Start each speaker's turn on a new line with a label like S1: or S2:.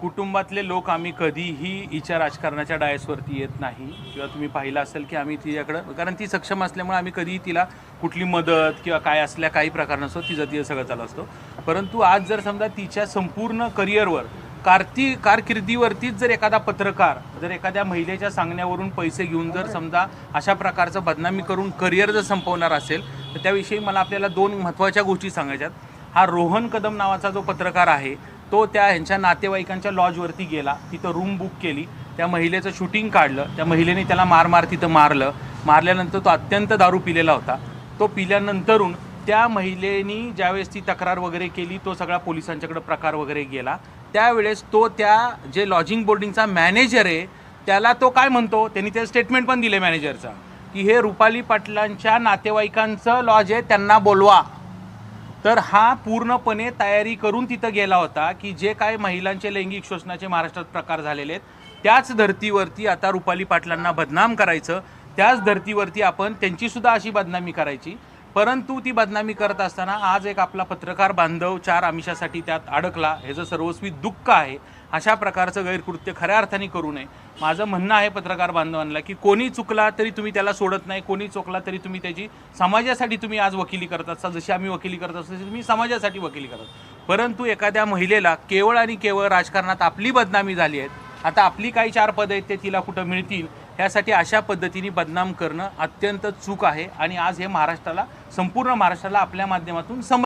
S1: कुटुंबातले लोक आम्ही कधीही हिच्या राजकारणाच्या डायसवरती येत नाही किंवा तुम्ही पाहिलं असेल की आम्ही तिच्याकडं, कारण ती सक्षम असल्यामुळे आम्ही कधीही तिला कुठली मदत किंवा काय असल्या काही प्रकार नसतो, तिचं सगळं चालू असतो. परंतु आज जर समजा तिच्या संपूर्ण करिअरवर कारकिर्दीवरतीच जर एखादा पत्रकार जर एखाद्या महिलेच्या सांगण्यावरून पैसे घेऊन जर समजा अशा प्रकारचं बदनामी करून करिअर जर संपवणार असेल तर त्याविषयी मला आपल्याला दोन महत्त्वाच्या गोष्टी सांगायच्यात. हा रोहन कदम नावाचा जो पत्रकार आहे तो त्या ह्यांच्या नातेवाईकांच्या लॉजवरती गेला, तिथं रूम बुक केली, त्या महिलेचं शूटिंग काढलं, त्या महिलेने त्याला मार तिथं मारल्यानंतर तो अत्यंत दारू पिलेला होता. तो पिल्यानंतरून त्या महिलेनी ज्यावेळेस ती तक्रार वगैरे केली, तो सगळा पोलिसांच्याकडे प्रकार वगैरे गेला. त्यावेळेस तो त्या जे लॉजिंग बोर्डिंगचा मॅनेजर आहे त्याला तो काय म्हणतो, त्यांनी ते स्टेटमेंट पण दिले मॅनेजरचा की हे रुपाली पाटलांच्या नातेवाईकांचं लॉज आहे, त्यांना बोलवा. तर हा पूर्णपणे तयारी करून तिथं गेला होता की जे काय महिलांचे लैंगिक शोषणाचे महाराष्ट्रात प्रकार झालेले आहेत त्याच धर्तीवरती आता रुपाली पाटलांना बदनाम करायचं, त्याच धर्तीवरती आपण त्यांचीसुद्धा अशी बदनामी करायची. परंतु ती बदनामी करत असताना आज एक आपला पत्रकार बांधव 4 आमिषासाठी त्यात अडकला, ह्याचं सर्वस्वी दुःख आहे. अशा प्रकारचं गैरकृत्य खऱ्या अर्थाने करू नये. माझं म्हणणं आहे पत्रकार बांधवांना की कोणी चुकला तरी तुम्ही त्याला सोडत नाही, कोणी चुकला तरी तुम्ही त्याची समाजासाठी तुम्ही आज वकिली करत असता, जशी आम्ही वकिली करत असतो तशी तुम्ही समाजासाठी वकिली करत. परंतु एखाद्या महिलेला केवळ आणि केवळ राजकारणात आपली बदनामी झाली आहे, आता आपली काही 4 पदं आहेत ते तिला कुठं मिळतील ह्यासाठी अशा पद्धतीने बदनाम करणं अत्यंत चूक आहे. आणि आज हे महाराष्ट्राला, संपूर्ण महाराष्ट्राला आपल्या माध्यमातून